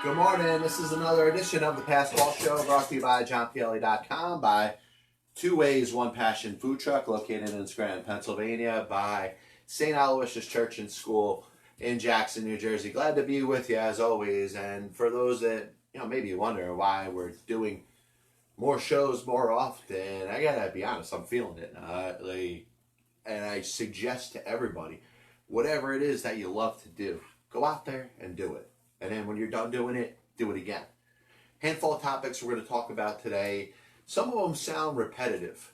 Good morning. This is another edition of the Passball Show brought to you by JohnPielli.com, by Two Ways, One Passion Food Truck located in Scranton, Pennsylvania, by St. Aloysius Church and School in Jackson, New Jersey. Glad to be with you as always. And for those that maybe wonder why we're doing more shows more often, I gotta be honest, I'm feeling it. And I suggest to everybody, whatever it is that you love to do, go out there and do it. And then when you're done doing it, do it again. Handful of topics we're going to talk about today. Some of them sound repetitive,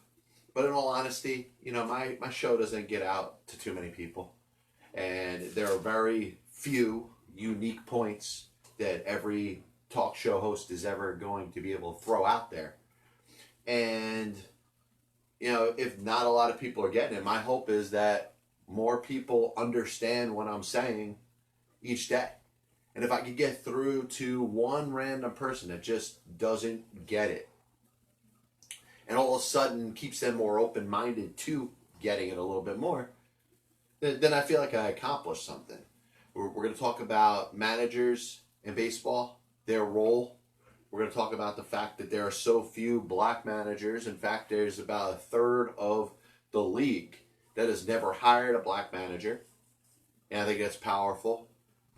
but in all honesty, my show doesn't get out to too many people. And there are very few unique points that every talk show host is ever going to be able to throw out there. And, if not a lot of people are getting it, my hope is that more people understand what I'm saying each day. And if I could get through to one random person that just doesn't get it, and all of a sudden keeps them more open-minded to getting it a little bit more, then I feel like I accomplished something. We're going to talk about managers in baseball, their role. We're going to talk about the fact that there are so few black managers. In fact, there's about a third of the league that has never hired a black manager. And I think that's powerful.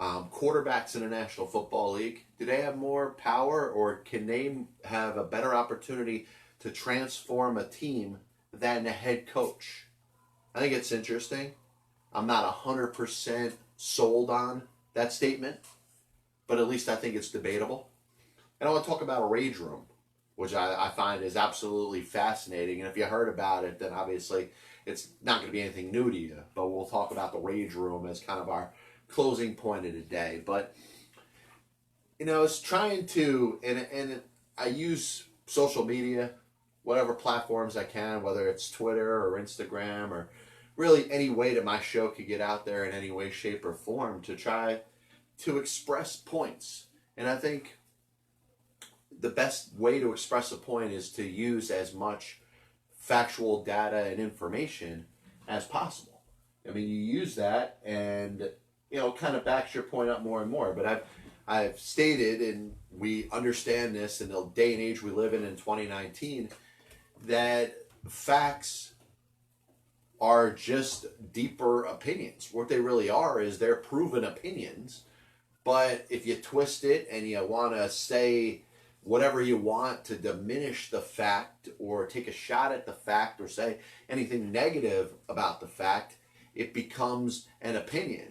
Quarterbacks in the National Football League, do they have more power, or can they have a better opportunity to transform a team than a head coach? I think it's interesting. I'm not 100% sold on that statement, but at least I think it's debatable. And I want to talk about a rage room, which I find is absolutely fascinating. And if you heard about it, then obviously it's not going to be anything new to you. But we'll talk about the rage room as kind of our closing point of the day. But it's trying to, and I use social media, whatever platforms I can, whether it's Twitter or Instagram, or really any way that my show could get out there in any way, shape, or form, to try to express points. And I think the best way to express a point is to use as much factual data and information as possible. I mean, you use that and kind of backs your point up more and more. But I've stated, and we understand this in the day and age we live in 2019, that facts are just deeper opinions. What they really are is they're proven opinions. But if you twist it and you want to say whatever you want to diminish the fact, or take a shot at the fact, or say anything negative about the fact, it becomes an opinion.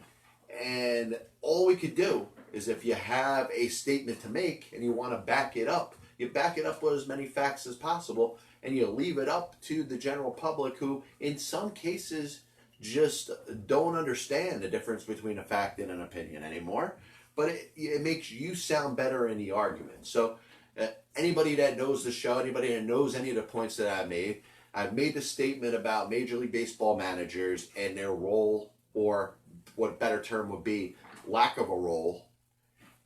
And all we could do is, if you have a statement to make and you want to back it up, you back it up with as many facts as possible, and you leave it up to the general public, who in some cases just don't understand the difference between a fact and an opinion anymore. But it makes you sound better in the argument. So anybody that knows the show, anybody that knows any of the points that I've made the statement about Major League Baseball managers and their role, or what a better term would be, lack of a role,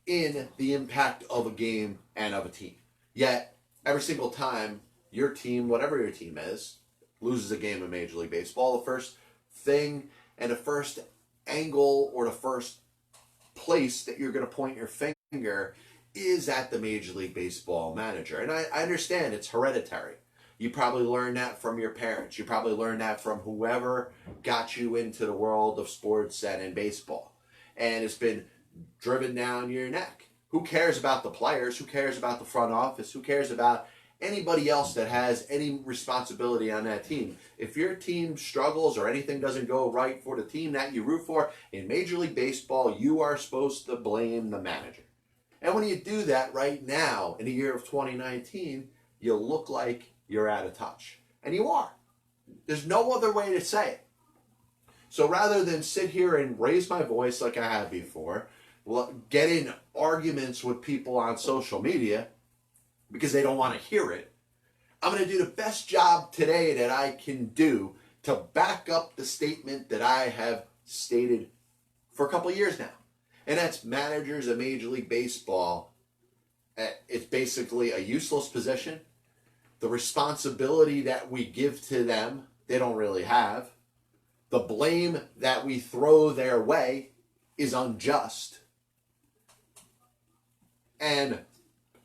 in the impact of a game and of a team. Yet, every single time your team, whatever your team is, loses a game in Major League Baseball, the first thing and the first angle, or the first place that you're going to point your finger, is at the Major League Baseball manager. And I understand it's hereditary. You probably learned that from your parents. You probably learned that from whoever got you into the world of sports and in baseball. And it's been driven down your neck. Who cares about the players? Who cares about the front office? Who cares about anybody else that has any responsibility on that team? If your team struggles or anything doesn't go right for the team that you root for, in Major League Baseball, you are supposed to blame the manager. And when you do that right now, in the year of 2019, you look like you're out of touch. And you are. There's no other way to say it. So rather than sit here and raise my voice like I have before, get in arguments with people on social media because they don't want to hear it, I'm going to do the best job today that I can do to back up the statement that I have stated for a couple of years now. And that's managers of Major League Baseball. It's basically a useless position. The responsibility that we give to them, they don't really have. The blame that we throw their way is unjust. And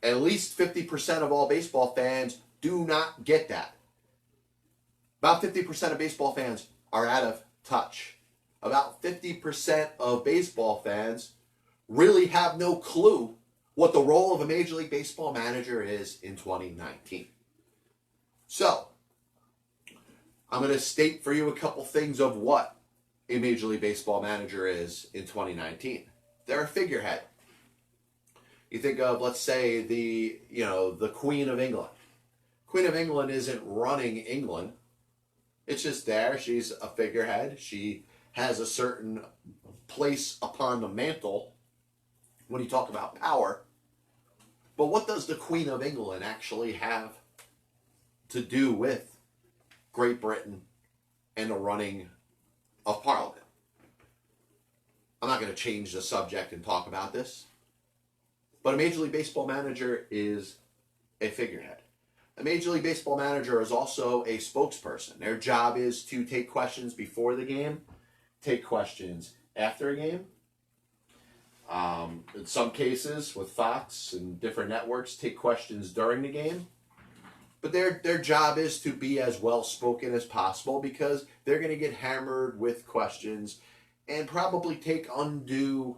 at least 50% of all baseball fans do not get that. About 50% of baseball fans are out of touch. About 50% of baseball fans really have no clue what the role of a Major League Baseball manager is in 2019. So, I'm going to state for you a couple things of what a Major League Baseball manager is in 2019. They're a figurehead. You think of, let's say, the Queen of England. Queen of England isn't running England. It's just there. She's a figurehead. She has a certain place upon the mantle when you talk about power. But what does the Queen of England actually have to do with Great Britain and the running of Parliament? I'm not going to change the subject and talk about this. But a Major League Baseball manager is a figurehead. A Major League Baseball manager is also a spokesperson. Their job is to take questions before the game, take questions after a game. In some cases, with Fox and different networks, take questions during the game. But their job is to be as well spoken as possible because they're going to get hammered with questions and probably take undue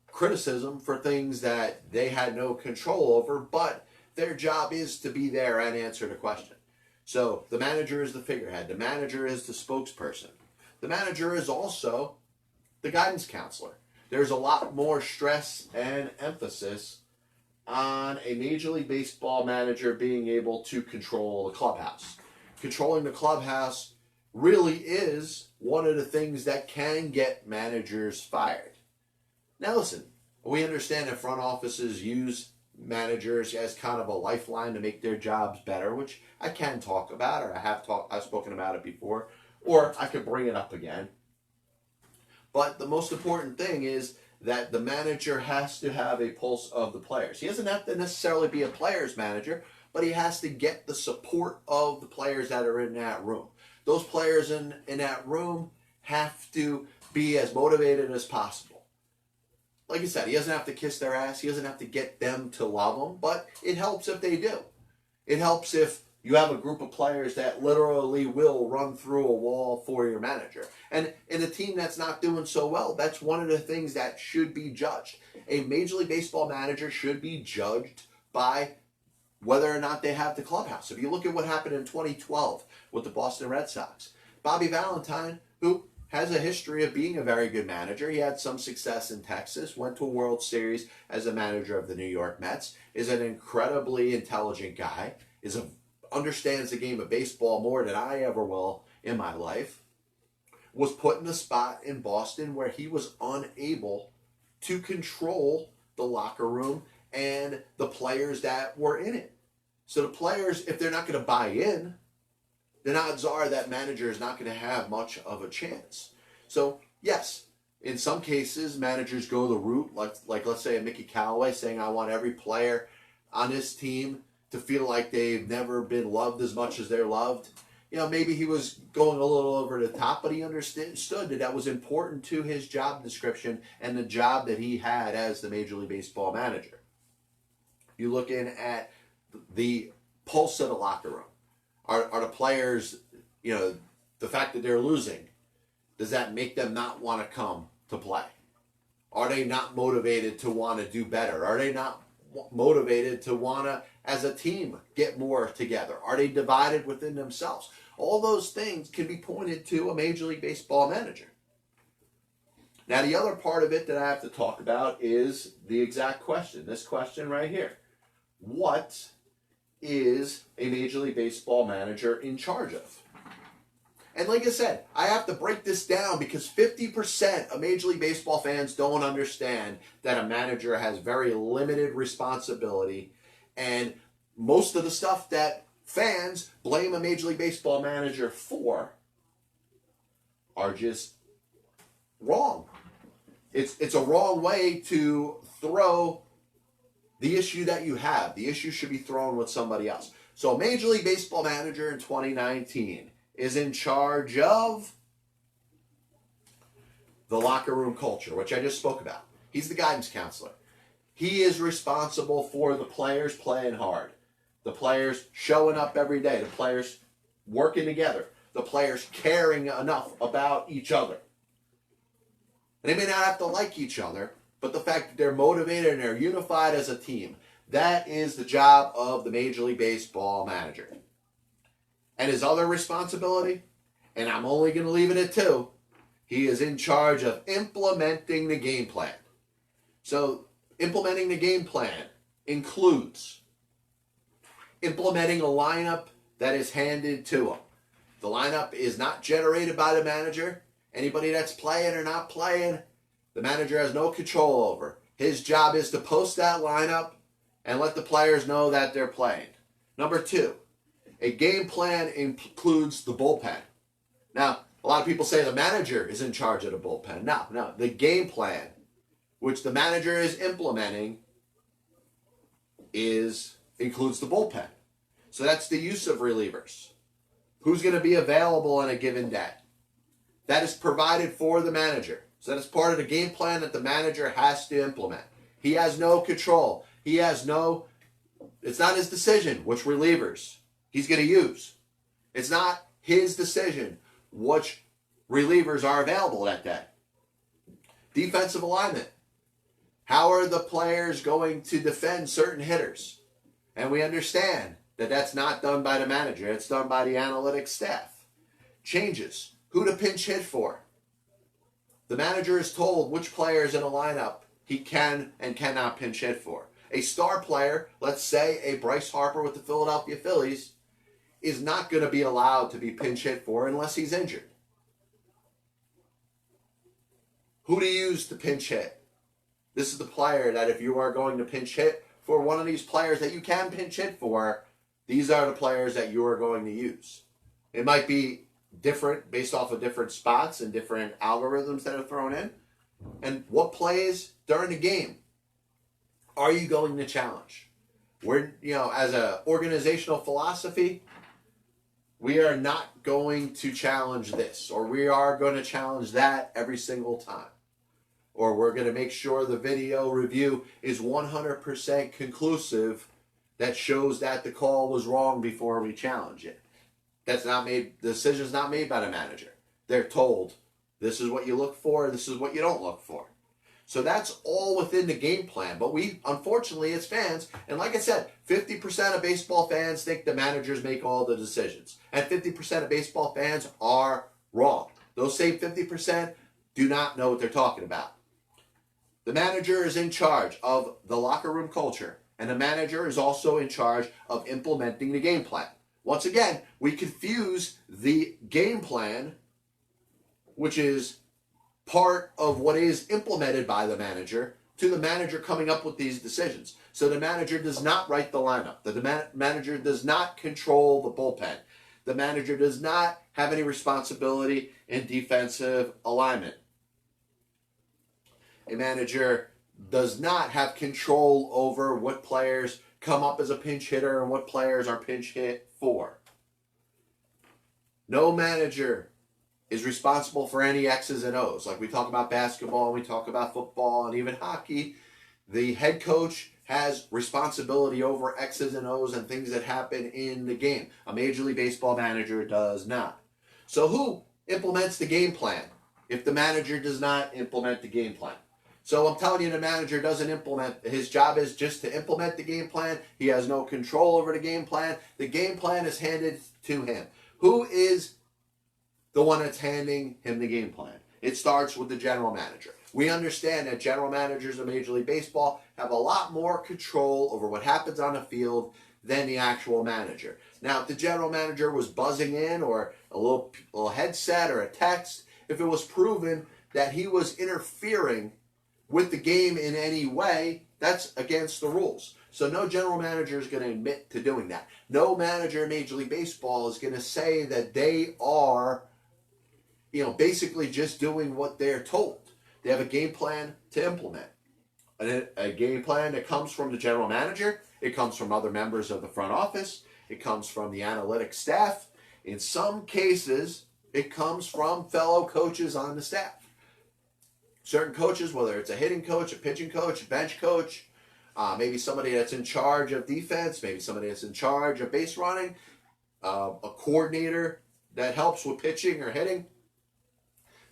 criticism for things that they had no control over, but their job is to be there and answer the question. So the manager is the figurehead. The manager is the spokesperson. The manager is also the guidance counselor. There's a lot more stress and emphasis on a Major League Baseball manager being able to control the clubhouse. Controlling the clubhouse really is one of the things that can get managers fired. Now listen, we understand that front offices use managers as kind of a lifeline to make their jobs better, which I can talk about, or I've spoken about it before, or I could bring it up again. But the most important thing is that the manager has to have a pulse of the players. He doesn't have to necessarily be a player's manager, but he has to get the support of the players that are in that room. Those players in that room have to be as motivated as possible. Like I said, he doesn't have to kiss their ass. He doesn't have to get them to love him, but it helps if they do. It helps if you have a group of players that literally will run through a wall for your manager. And in a team that's not doing so well, that's one of the things that should be judged. A Major League Baseball manager should be judged by whether or not they have the clubhouse. If you look at what happened in 2012 with the Boston Red Sox, Bobby Valentine, who has a history of being a very good manager. He had some success in Texas, went to a World Series as a manager of the New York Mets, is an incredibly intelligent guy, understands the game of baseball more than I ever will in my life, was put in a spot in Boston where he was unable to control the locker room and the players that were in it. So the players, if they're not going to buy in, the odds are that manager is not going to have much of a chance. So, yes, in some cases, managers go the route, like let's say a Mickey Callaway saying, I want every player on this team to feel like they've never been loved as much as they're loved. You know, maybe he was going a little over the top, but he understood that was important to his job description and the job that he had as the Major League Baseball manager. You're looking at the pulse of the locker room. Are the players, the fact that they're losing, does that make them not want to come to play? Are they not motivated to want to do better? Are they not motivated to want to, as a team, get more together? Are they divided within themselves? All those things can be pointed to a Major League Baseball manager. Now, the other part of it that I have to talk about is the exact question. This question right here. What is a Major League Baseball manager in charge of? And like I said, I have to break this down because 50% of Major League Baseball fans don't understand that a manager has very limited responsibility, and most of the stuff that fans blame a Major League Baseball manager for are just wrong. It's a wrong way to throw the issue that you have. The issue should be thrown with somebody else. So a Major League Baseball manager in 2019 is in charge of the locker room culture, which I just spoke about. He's the guidance counselor. He is responsible for the players playing hard, the players showing up every day, the players working together, the players caring enough about each other. They may not have to like each other, but the fact that they're motivated and they're unified as a team, that is the job of the Major League Baseball manager. And his other responsibility, and I'm only going to leave it at two, he is in charge of implementing the game plan. So implementing the game plan includes implementing a lineup that is handed to him. The lineup is not generated by the manager. Anybody that's playing or not playing, the manager has no control over. His job is to post that lineup and let the players know that they're playing. Number two, a game plan includes the bullpen. Now, a lot of people say the manager is in charge of the bullpen. No. The game plan, which the manager is implementing, includes the bullpen. So that's the use of relievers. Who's going to be available on a given day? That is provided for the manager. So that is part of the game plan that the manager has to implement. He has no control. It's not his decision which relievers he's going to use. It's not his decision which relievers are available that day. Defensive alignment. How are the players going to defend certain hitters? And we understand that that's not done by the manager. It's done by the analytics staff. Changes. Who to pinch hit for. The manager is told which players in a lineup he can and cannot pinch hit for. A star player, let's say a Bryce Harper with the Philadelphia Phillies, is not going to be allowed to be pinch hit for unless he's injured. Who to use to pinch hit. This is the player that if you are going to pinch hit for one of these players that you can pinch hit for, these are the players that you are going to use. It might be different based off of different spots and different algorithms that are thrown in. And what plays during the game are you going to challenge? As an organizational philosophy, we are not going to challenge this, or we are going to challenge that every single time. Or we're going to make sure the video review is 100% conclusive that shows that the call was wrong before we challenge it. The decision's not made by the manager. They're told, this is what you look for, this is what you don't look for. So that's all within the game plan. But we, unfortunately, as fans, and like I said, 50% of baseball fans think the managers make all the decisions. And 50% of baseball fans are wrong. Those same 50% do not know what they're talking about. The manager is in charge of the locker room culture. And the manager is also in charge of implementing the game plan. Once again, we confuse the game plan, which is part of what is implemented by the manager, to the manager coming up with these decisions. So the manager does not write the lineup. The manager does not control the bullpen. The manager does not have any responsibility in defensive alignment. A manager does not have control over what players come up as a pinch hitter and what players are pinch hit for. No manager is responsible for any X's and O's. Like we talk about basketball, we talk about football, and even hockey. The head coach has responsibility over X's and O's and things that happen in the game. A Major League Baseball manager does not. So who implements the game plan if the manager does not implement the game plan? So I'm telling you, the manager doesn't implement. His job is just to implement the game plan. He has no control over the game plan. The game plan is handed to him. Who is the one that's handing him the game plan? It starts with the general manager. We understand that general managers of Major League Baseball have a lot more control over what happens on the field than the actual manager. Now, if the general manager was buzzing in or a little headset or a text, if it was proven that he was interfering with the game in any way, that's against the rules. So no general manager is going to admit to doing that. No manager in Major League Baseball is going to say that they are, basically just doing what they're told. They have a game plan to implement. A game plan that comes from the general manager. It comes from other members of the front office. It comes from the analytics staff. In some cases, it comes from fellow coaches on the staff. Certain coaches, whether it's a hitting coach, a pitching coach, a bench coach, maybe somebody that's in charge of defense, maybe somebody that's in charge of base running, a coordinator that helps with pitching or hitting.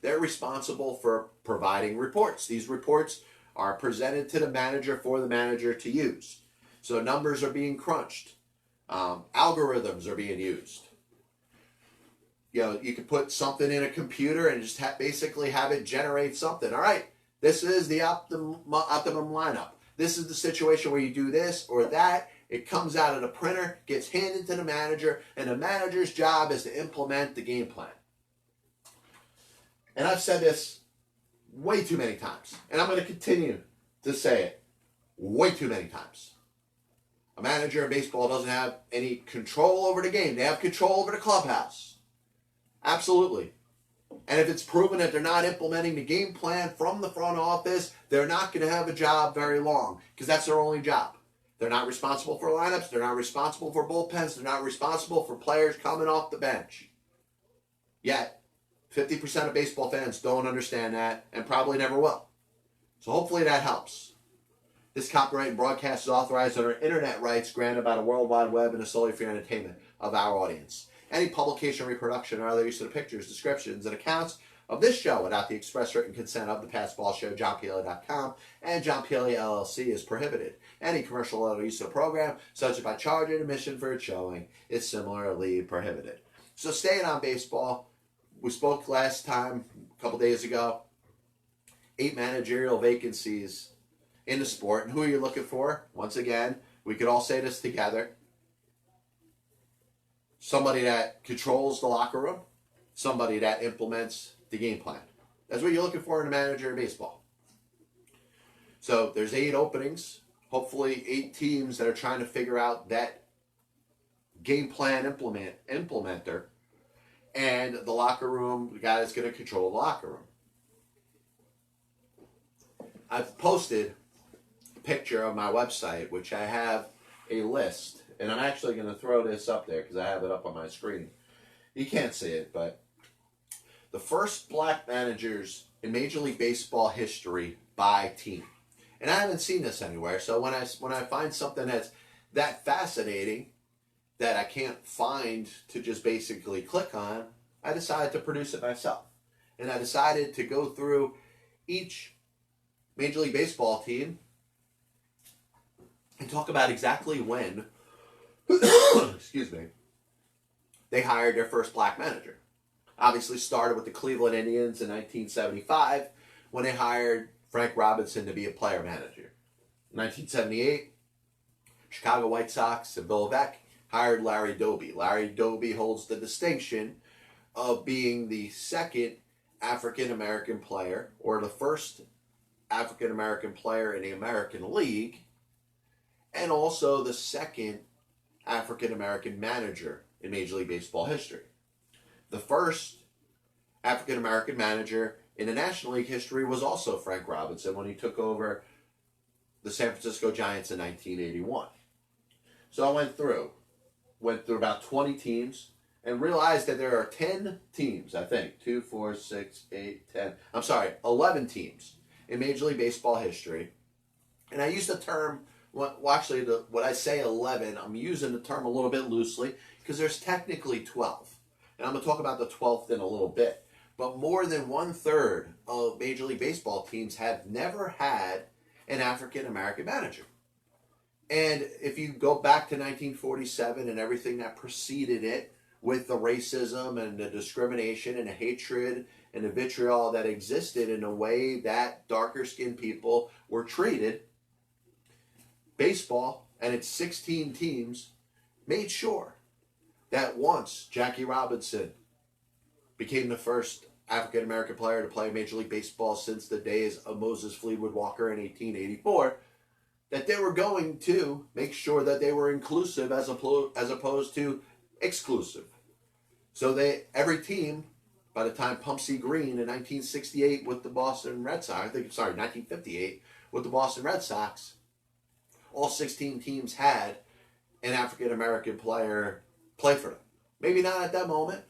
They're responsible for providing reports. These reports are presented to the manager for the manager to use. So numbers are being crunched. Algorithms are being used. You could put something in a computer and just basically have it generate something. All right, this is the optimum lineup. This is the situation where you do this or that. It comes out of the printer, gets handed to the manager, and the manager's job is to implement the game plan. And I've said this way too many times, and I'm going to continue to say it way too many times. A manager in baseball doesn't have any control over the game. They have control over the clubhouse. Absolutely. And if it's proven that they're not implementing the game plan from the front office, they're not going to have a job very long, because that's their only job. They're not responsible for lineups. They're not responsible for bullpens. They're not responsible for players coming off the bench. Yet, 50% of baseball fans don't understand that and probably never will. So hopefully that helps. This copyright and broadcast is authorized under internet rights granted by the World Wide Web and is solely for entertainment of our audience. Any publication, reproduction, or other use of the pictures, descriptions, and accounts of this show without the express written consent of the Past Ball Show, JohnPielli.com, and John Pielli, LLC is prohibited. Any commercial or other use of the program, such as by charging admission for its showing, is similarly prohibited. So staying on baseball, we spoke last time, a couple days ago, 8 managerial vacancies in the sport. And who are you looking for? Once again, we could all say this together. Somebody that controls the locker room, somebody that implements the game plan. That's what you're looking for in a manager in baseball. So there's 8 openings, hopefully 8 teams that are trying to figure out that game plan implementer, and the locker room, the guy that's going to control the locker room. I've posted a picture of my website, which I have a list, and I'm actually going to throw this up there because I have it up on my screen. You can't see it, but the first black managers in Major League Baseball history by team. And I haven't seen this anywhere, so when I find something that's that fascinating that I can't find to just basically click on, I decided to produce it myself. And I decided to go through each Major League Baseball team and talk about exactly when, excuse me, they hired their first black manager. Obviously started with the Cleveland Indians in 1975 when they hired Frank Robinson to be a player manager. In 1978, Chicago White Sox and Bill Veeck hired Larry Doby. Larry Doby holds the distinction of being the second African-American player, or the first African-American player in the American League, and also the second African-American manager in Major League Baseball history. The first African-American manager in the National League history was also Frank Robinson when he took over the San Francisco Giants in 1981. So I went through about 20 teams and realized that there are 10 teams, I think, 2, 4, 6, 8, 10, 11 teams in Major League Baseball history. And I use the term, when I say 11, I'm using the term a little bit loosely because there's technically 12. And I'm going to talk about the 12th in a little bit. But more than 1/3 of Major League Baseball teams have never had an African-American manager. And if you go back to 1947 and everything that preceded it, with the racism and the discrimination and the hatred and the vitriol that existed in the way that darker-skinned people were treated, baseball and its 16 teams made sure that once Jackie Robinson became the first African-American player to play Major League Baseball since the days of Moses Fleetwood Walker in 1884, that they were going to make sure that they were inclusive as opposed to exclusive. So every team, by the time Pumpsie Green in 1968 with the Boston Red Sox, 1958 with the Boston Red Sox, all 16 teams had an African-American player play for them. Maybe not at that moment,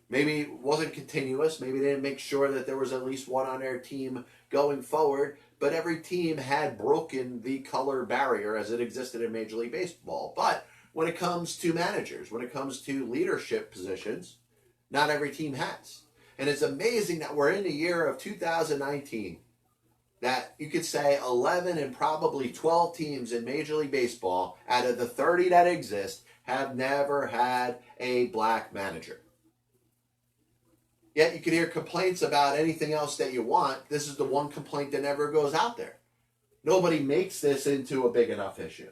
Maybe it wasn't continuous. Maybe they didn't make sure that there was at least one on their team going forward. But every team had broken the color barrier as it existed in Major League Baseball. But when it comes to managers, when it comes to leadership positions, not every team has. And it's amazing that we're in the year of 2019, that you could say 11 and probably 12 teams in Major League Baseball out of the 30 that exist have never had a black manager. Yet you can hear complaints about anything else that you want. This is the one complaint that never goes out there. Nobody makes this into a big enough issue.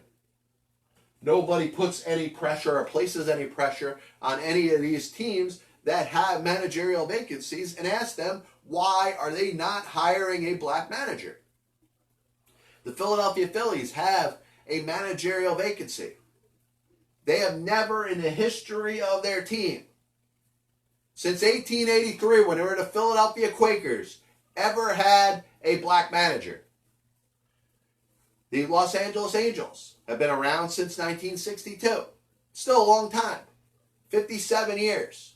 Nobody puts any pressure or places any pressure on any of these teams that have managerial vacancies and asks them, why are they not hiring a black manager? The Philadelphia Phillies have a managerial vacancy. They have never in the history of their team, since 1883, when they were the Philadelphia Quakers, ever had a black manager. The Los Angeles Angels have been around since 1962. Still a long time. 57 years.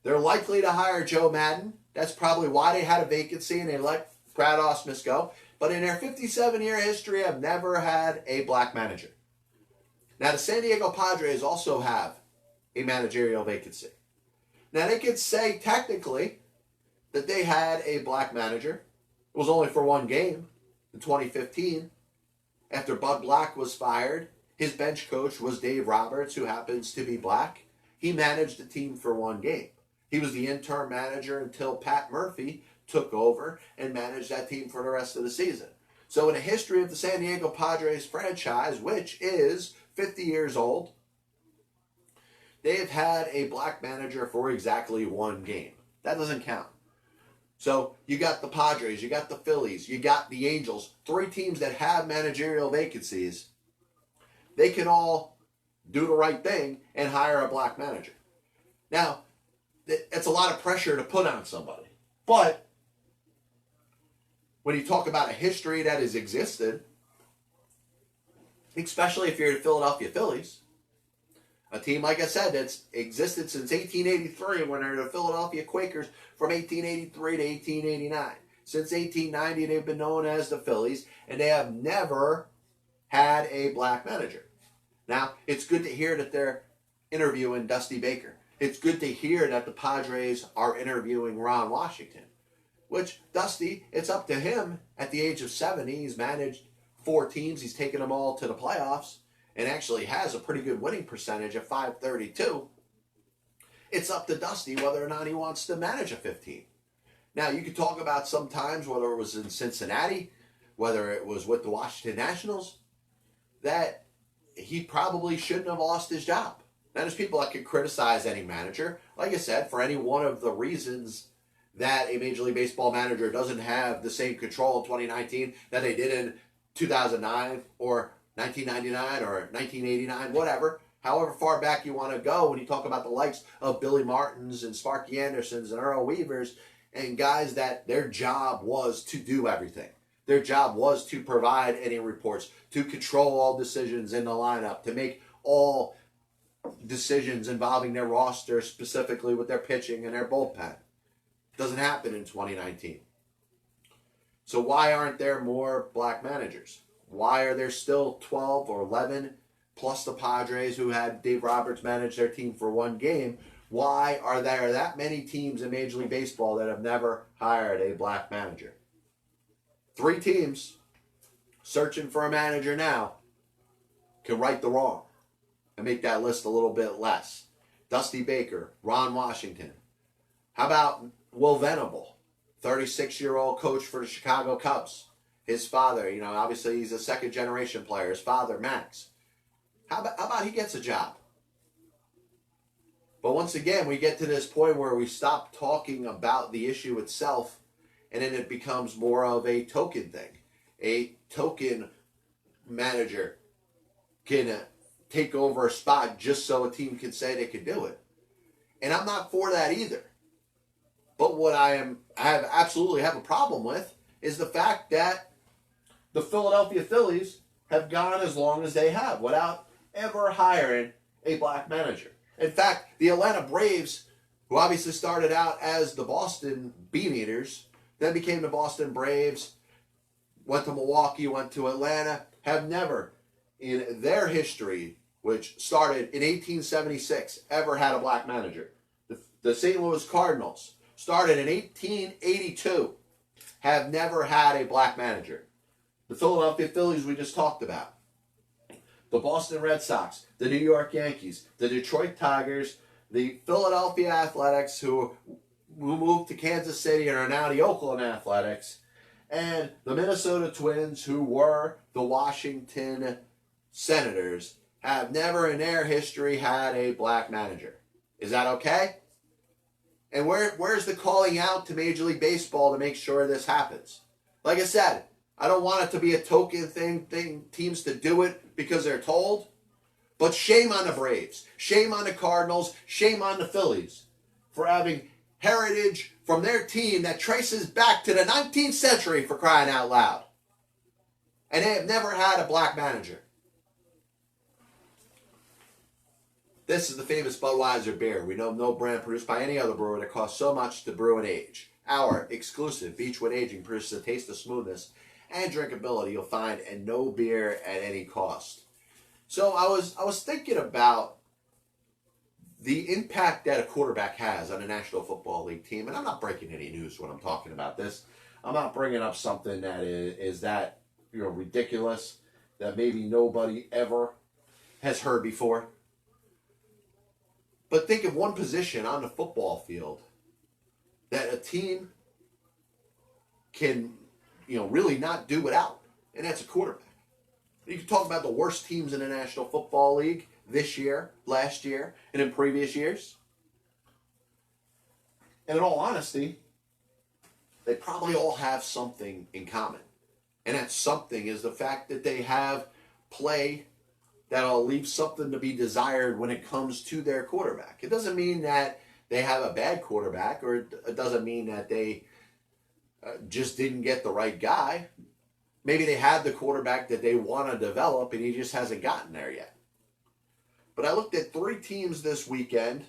They're likely to hire Joe Madden. That's probably why they had a vacancy and they let Brad Ausmus go. But in their 57-year history, have never had a black manager. Now, the San Diego Padres also have a managerial vacancy. Now, they could say technically that they had a black manager. It was only for one game in 2015. After Bud Black was fired, his bench coach was Dave Roberts, who happens to be black. He managed the team for one game. He was the interim manager until Pat Murphy took over and managed that team for the rest of the season. So in the history of the San Diego Padres franchise, which is 50 years old, they have had a black manager for exactly one game. That doesn't count. So you got the Padres, you got the Phillies, you got the Angels, three teams that have managerial vacancies. They can all do the right thing and hire a black manager. Now, it's a lot of pressure to put on somebody. But when you talk about a history that has existed, especially if you're the Philadelphia Phillies, a team, like I said, that's existed since 1883 when they're the Philadelphia Quakers from 1883 to 1889. Since 1890, they've been known as the Phillies, and they have never had a black manager. Now, it's good to hear that they're interviewing Dusty Baker. It's good to hear that the Padres are interviewing Ron Washington, which Dusty, it's up to him at the age of 70. He's managed 4 teams. He's taken them all to the playoffs and actually has a pretty good winning percentage of .532. It's up to Dusty whether or not he wants to manage a 15. Now, you could talk about sometimes whether it was in Cincinnati, whether it was with the Washington Nationals, that he probably shouldn't have lost his job. Now, there's people that could criticize any manager, like I said, for any one of the reasons that a Major League Baseball manager doesn't have the same control in 2019 that they did in 2009 or 1999 or 1989, whatever. However far back you want to go when you talk about the likes of Billy Martins and Sparky Andersons and Earl Weavers and guys that their job was to do everything. Their job was to provide any reports, to control all decisions in the lineup, to make all decisions involving their roster, specifically with their pitching and their bullpen. Doesn't happen in 2019. So why aren't there more black managers? Why are there still 12 or 11 plus the Padres who had Dave Roberts manage their team for one game? Why are there that many teams in Major League Baseball that have never hired a black manager? 3 teams searching for a manager now can right the wrong and make that list a little bit less. Dusty Baker, Ron Washington. How about Will Venable, 36-year-old coach for the Chicago Cubs? His father, obviously he's a second-generation player. His father, Max. How about he gets a job? But once again, we get to this point where we stop talking about the issue itself, and then it becomes more of a token thing. A token manager can take over a spot just so a team can say they can do it. And I'm not for that either. But what I absolutely have a problem with is the fact that the Philadelphia Phillies have gone as long as they have without ever hiring a black manager. In fact, the Atlanta Braves who obviously started out as the Boston Beaneaters, then became the Boston Braves, went to Milwaukee, went to Atlanta, have never in their history, which started in 1876, ever had a black manager. The St. Louis Cardinals started in 1882, have never had a black manager. The Philadelphia Phillies we just talked about. The Boston Red Sox, the New York Yankees, the Detroit Tigers, the Philadelphia Athletics, who moved to Kansas City and are now the Oakland Athletics, and the Minnesota Twins, who were the Washington Senators, have never in their history had a black manager. Is that okay? And where's the calling out to Major League Baseball to make sure this happens? Like I said, I don't want it to be a token thing, teams to do it because they're told. But shame on the Braves, shame on the Cardinals, shame on the Phillies for having heritage from their team that traces back to the 19th century, for crying out loud. And they have never had a black manager. This is the famous Budweiser beer. We know no brand produced by any other brewer that costs so much to brew and age. Our exclusive Beechwood aging produces a taste of smoothness and drinkability you'll find in no beer at any cost. So I was thinking about the impact that a quarterback has on a National Football League team, and I'm not breaking any news when I'm talking about this. I'm not bringing up something that is that ridiculous that maybe nobody ever has heard before. But think of one position on the football field that a team can, really not do without, and that's a quarterback. You can talk about the worst teams in the National Football League this year, last year, and in previous years. And in all honesty, they probably all have something in common. And that something is the fact that they have play that'll leave something to be desired when it comes to their quarterback. It doesn't mean that they have a bad quarterback, or it doesn't mean that they just didn't get the right guy. Maybe they had the quarterback that they want to develop and he just hasn't gotten there yet. But I looked at 3 teams this weekend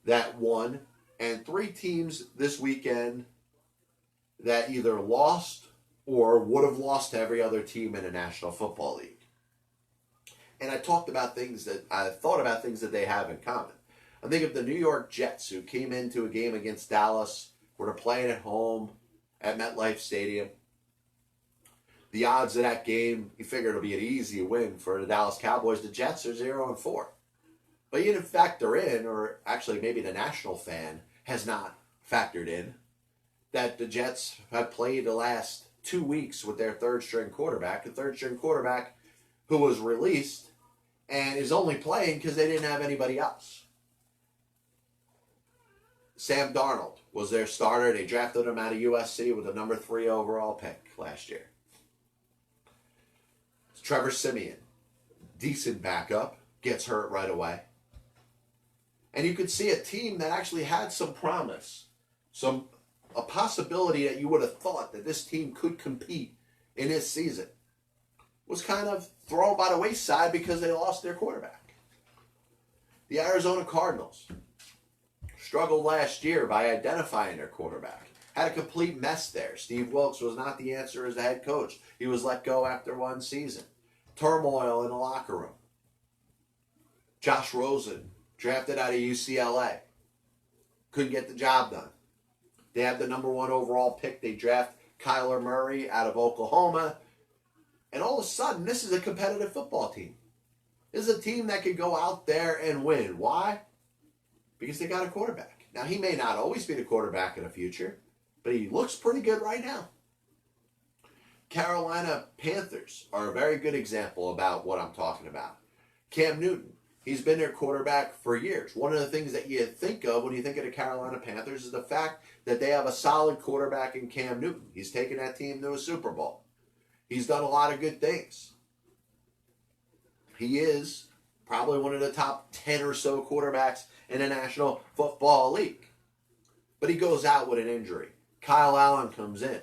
that won and 3 teams this weekend that either lost or would have lost to every other team in the National Football League. And I thought about things that they have in common. I think of the New York Jets, who came into a game against Dallas, where they're playing at home at MetLife Stadium. The odds of that game, you figure it'll be an easy win for the Dallas Cowboys. The Jets are 0-4. But you didn't factor in, or actually maybe the national fan has not factored in, that the Jets have played the last 2 weeks with their third-string quarterback, a third-string quarterback who was released and is only playing because they didn't have anybody else. Sam Darnold was their starter. They drafted him out of USC with a number 3 overall pick last year. Trevor Siemian, decent backup, gets hurt right away. And you could see a team that actually had some promise, a possibility that you would have thought that this team could compete in this season, was kind of thrown by the wayside because they lost their quarterback. The Arizona Cardinals struggled last year by identifying their quarterback. Had a complete mess there. Steve Wilkes was not the answer as the head coach. He was let go after 1 season. Turmoil in the locker room. Josh Rosen, drafted out of UCLA, couldn't get the job done. They have the number 1 overall pick. They draft Kyler Murray out of Oklahoma. And all of a sudden, this is a competitive football team. This is a team that could go out there and win. Why? Because they got a quarterback. Now, he may not always be the quarterback in the future, but he looks pretty good right now. Carolina Panthers are a very good example about what I'm talking about. Cam Newton, he's been their quarterback for years. One of the things that you think of when you think of the Carolina Panthers is the fact that they have a solid quarterback in Cam Newton. He's taken that team to a Super Bowl. He's done a lot of good things. He is probably one of the top 10 or so quarterbacks in the National Football League. But he goes out with an injury. Kyle Allen comes in.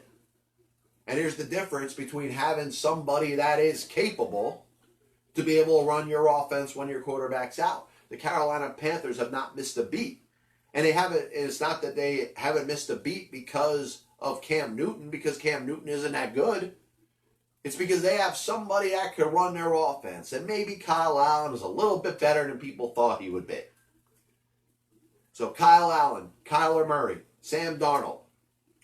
And here's the difference between having somebody that is capable to be able to run your offense when your quarterback's out. The Carolina Panthers have not missed a beat. And they haven't. It's not that they haven't missed a beat because of Cam Newton, because Cam Newton isn't that good. It's because they have somebody that can run their offense, and maybe Kyle Allen is a little bit better than people thought he would be. So Kyle Allen, Kyler Murray, Sam Darnold,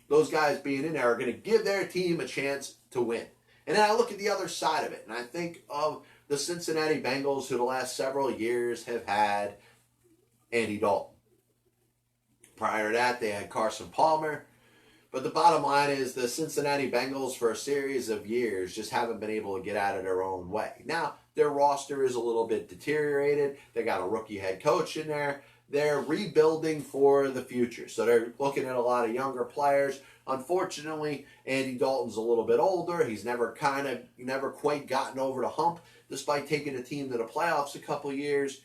those guys being in there are going to give their team a chance to win. And then I look at the other side of it, and I think of the Cincinnati Bengals, who the last several years have had Andy Dalton. Prior to that, they had Carson Palmer. But the bottom line is the Cincinnati Bengals, for a series of years, just haven't been able to get out of their own way. Now, their roster is a little bit deteriorated. They got a rookie head coach in there. They're rebuilding for the future. So they're looking at a lot of younger players. Unfortunately, Andy Dalton's a little bit older. He's never quite gotten over the hump, despite taking a team to the playoffs a couple years.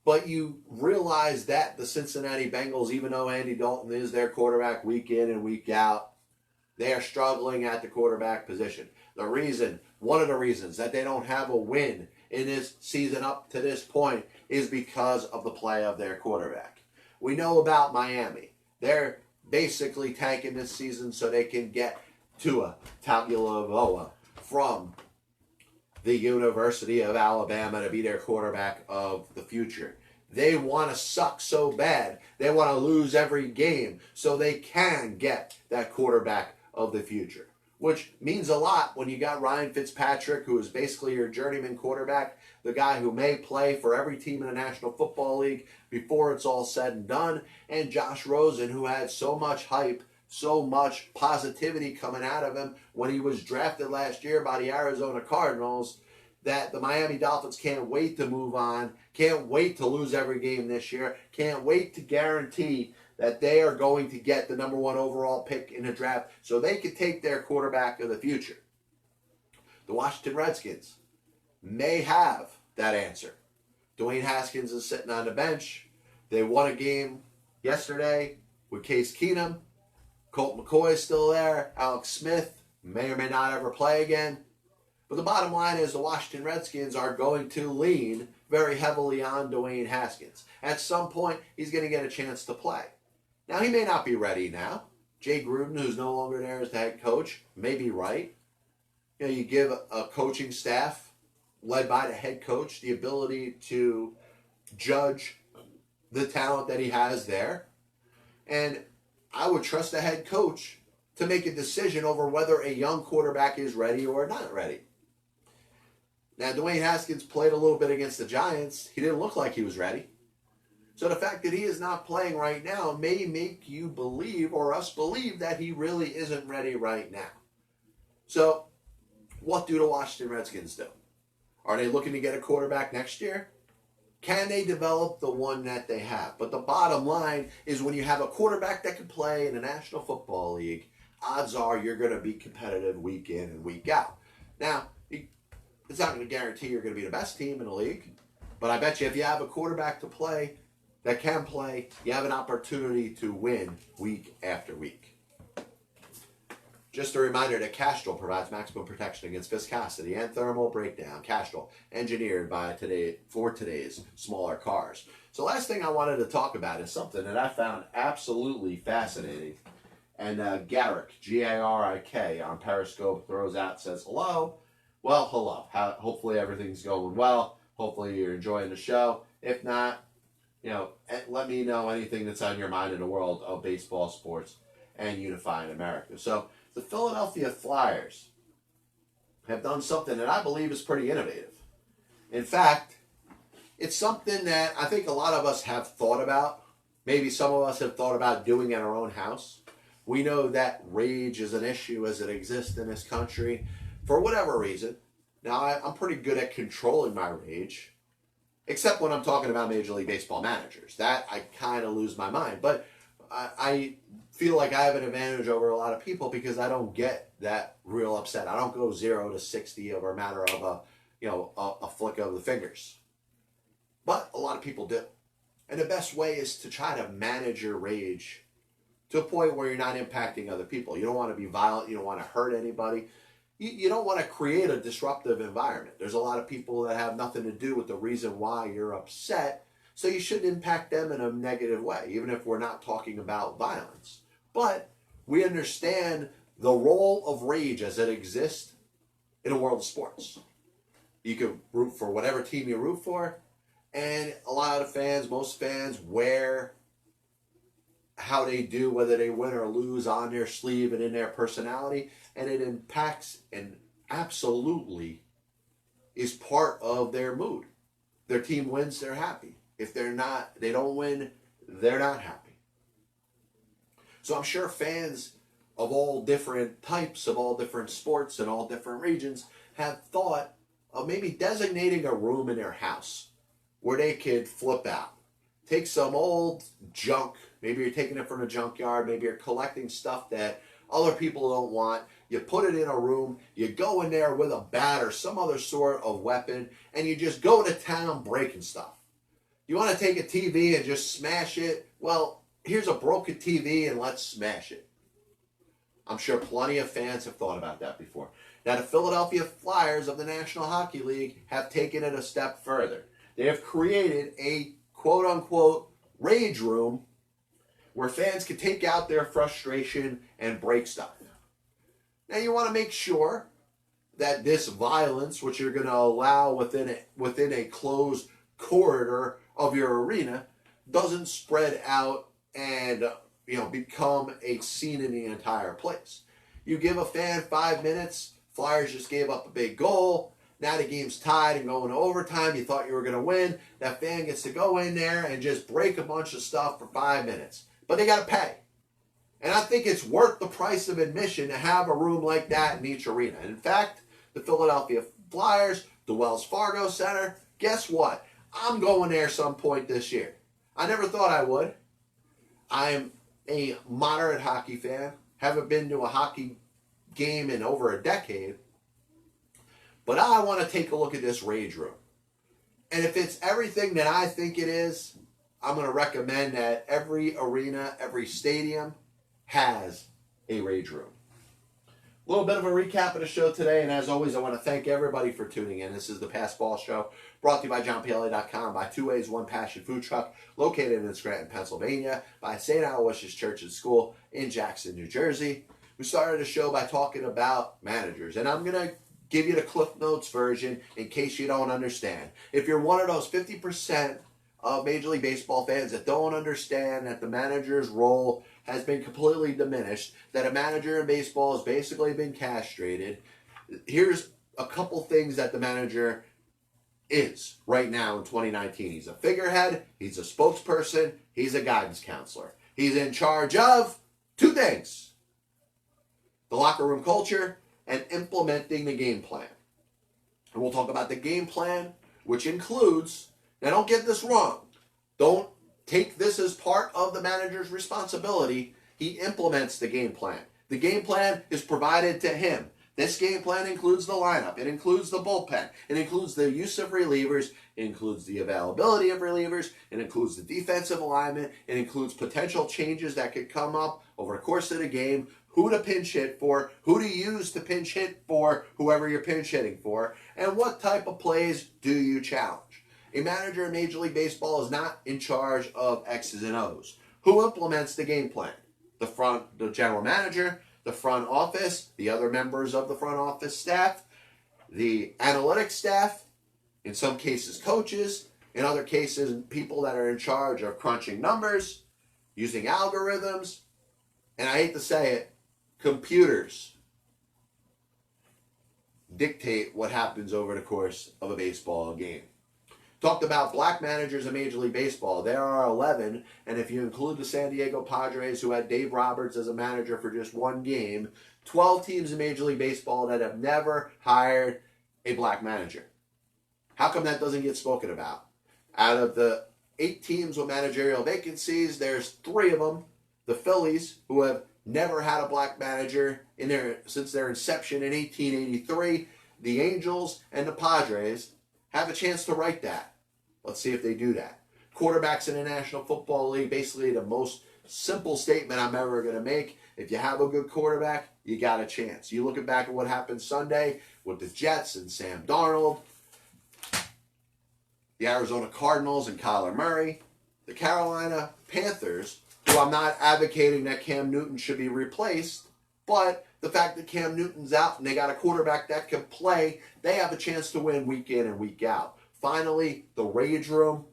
But you realize that the Cincinnati Bengals, even though Andy Dalton is their quarterback week in and week out, they are struggling at the quarterback position. One of the reasons that they don't have a win in this season up to this point is because of the play of their quarterback. We know about Miami. They're basically tanking this season so they can get Tua Tagovailoa from the University of Alabama to be their quarterback of the future. They want to suck so bad. They want to lose every game so they can get that quarterback of the future, which means a lot when you got Ryan Fitzpatrick, who is basically your journeyman quarterback, the guy who may play for every team in the National Football League before it's all said and done, and Josh Rosen, who had so much hype, so much positivity coming out of him when he was drafted last year by the Arizona Cardinals, that the Miami Dolphins can't wait to move on, can't wait to lose every game this year, can't wait to guarantee that they are going to get the number 1 overall pick in the draft so they can take their quarterback of the future. The Washington Redskins may have that answer. Dwayne Haskins is sitting on the bench. They won a game yesterday with Case Keenum. Colt McCoy is still there. Alex Smith may or may not ever play again. But the bottom line is the Washington Redskins are going to lean very heavily on Dwayne Haskins. At some point, he's going to get a chance to play. Now, he may not be ready now. Jay Gruden, who's no longer there as the head coach, may be right. You give a coaching staff led by the head coach the ability to judge the talent that he has there. And I would trust the head coach to make a decision over whether a young quarterback is ready or not ready. Now, Dwayne Haskins played a little bit against the Giants. He didn't look like he was ready. So the fact that he is not playing right now may make you believe, or us believe, that he really isn't ready right now. So what do the Washington Redskins do? Are they looking to get a quarterback next year? Can they develop the one that they have? But the bottom line is when you have a quarterback that can play in the National Football League, odds are you're going to be competitive week in and week out. Now, it's not going to guarantee you're going to be the best team in the league, but I bet you if you have a quarterback to play that can play, you have an opportunity to win week after week. Just a reminder that Castrol provides maximum protection against viscosity and thermal breakdown. Castrol, engineered for today's smaller cars. So last thing I wanted to talk about is something that I found absolutely fascinating. And Garrick, G-A-R-I-K, on Periscope throws out, says, hello. Well, hello. Hopefully everything's going well. Hopefully you're enjoying the show. If not, let me know anything that's on your mind in the world of baseball, sports, and unifying America. So the Philadelphia Flyers have done something that I believe is pretty innovative. In fact, it's something that I think a lot of us have thought about. Maybe some of us have thought about doing in our own house. We know that rage is an issue as it exists in this country for whatever reason. Now, I'm pretty good at controlling my rage, except when I'm talking about Major League Baseball managers. That I kind of lose my mind. But I feel like I have an advantage over a lot of people because I don't get that real upset. I don't go 0 to 60 over a matter of a flick of the fingers. But a lot of people do. And the best way is to try to manage your rage to a point where you're not impacting other people. You don't want to be violent. You don't want to hurt anybody. You don't want to create a disruptive environment. There's a lot of people that have nothing to do with the reason why you're upset, So you shouldn't impact them in a negative way, even if we're not talking about violence. But we understand the role of rage as it exists in a world of sports. You can root for whatever team you root for, and a lot of fans, most fans, wear how they do, whether they win or lose, on their sleeve and in their personality, and it impacts and absolutely is part of their mood. Their team wins, they're happy. If they don't win, they're not happy. So I'm sure fans of all different types, of all different sports and all different regions have thought of maybe designating a room in their house where they could flip out. Take some old junk. Maybe you're taking it from a junkyard. Maybe you're collecting stuff that other people don't want. You put it in a room. You go in there with a bat or some other sort of weapon, and you just go to town breaking stuff. You want to take a TV and just smash it? Well, here's a broken TV and let's smash it. I'm sure plenty of fans have thought about that before. Now, the Philadelphia Flyers of the National Hockey League have taken it a step further. They have created a quote-unquote rage room where fans can take out their frustration and break stuff. Now, you want to make sure that this violence, which you're going to allow within a closed corridor of your arena, doesn't spread out and become a scene in the entire place. You give a fan 5 minutes. Flyers just gave up a big goal. Now the game's tied and going to overtime. You thought you were going to win. That fan gets to go in there and just break a bunch of stuff for 5 minutes. But they got to pay. And I think it's worth the price of admission to have a room like that in each arena. And in fact, the Philadelphia Flyers, the Wells Fargo Center, guess what? I'm going there some point this year. I never thought I would. I'm a moderate hockey fan. Haven't been to a hockey game in over a decade. But I want to take a look at this rage room. And if it's everything that I think it is, I'm going to recommend that every arena, every stadium has a rage room. A little bit of a recap of the show today, and as always, I want to thank everybody for tuning in. This is the Pass Ball Show, brought to you by JohnPielli.com, by Two Ways, One Passion Food Truck, located in Scranton, Pennsylvania, by St. Aloysius Church and School in Jackson, New Jersey. We started the show by talking about managers, and I'm going to give you the Cliff Notes version in case you don't understand. If you're one of those 50% of Major League Baseball fans that don't understand that the manager's role has been completely diminished, that a manager in baseball has basically been castrated, here's a couple things that the manager is right now in 2019. He's a figurehead, he's a spokesperson, he's a guidance counselor. He's in charge of two things: the locker room culture and implementing the game plan. And we'll talk about the game plan, which includes, now don't get this wrong, don't take this as part of the manager's responsibility. He implements the game plan. The game plan is provided to him. This game plan includes the lineup. It includes the bullpen. It includes the use of relievers. It includes the availability of relievers. It includes the defensive alignment. It includes potential changes that could come up over the course of the game, who to pinch hit for, who to use to pinch hit for whoever you're pinch hitting for, and what type of plays do you challenge. A manager in Major League Baseball is not in charge of X's and O's. Who implements the game plan? The general manager, the front office, the other members of the front office staff, the analytics staff, in some cases coaches, in other cases people that are in charge of crunching numbers, using algorithms, and I hate to say it, computers dictate what happens over the course of a baseball game. Talked about black managers in Major League Baseball. There are 11, and if you include the San Diego Padres, who had Dave Roberts as a manager for just one game, 12 teams in Major League Baseball that have never hired a black manager. How come that doesn't get spoken about? Out of the 8 teams with managerial vacancies, there's 3 of them, the Phillies, who have never had a black manager since their inception in 1883. The Angels and the Padres have a chance to write that. Let's see if they do that. Quarterbacks in the National Football League, basically the most simple statement I'm ever going to make. If you have a good quarterback, you got a chance. You look back at what happened Sunday with the Jets and Sam Darnold. the Arizona Cardinals and Kyler Murray, the Carolina Panthers, who I'm not advocating that Cam Newton should be replaced, but the fact that Cam Newton's out and they got a quarterback that can play, they have a chance to win week in and week out. Finally, the Rage Room.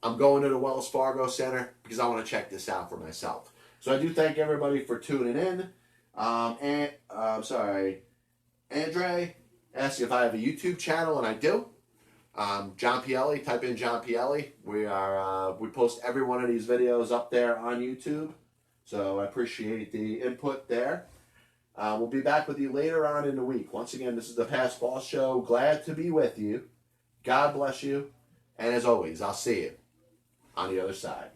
I'm going to the Wells Fargo Center because I want to check this out for myself. So I do thank everybody for tuning in. Andre asked if I have a YouTube channel, and I do. John Pielli, type in John Pielli. We post every one of these videos up there on YouTube. So I appreciate the input there. We'll be back with you later on in the week. Once again, this is the Past Ball Show. Glad to be with you. God bless you. And as always, I'll see you on the other side.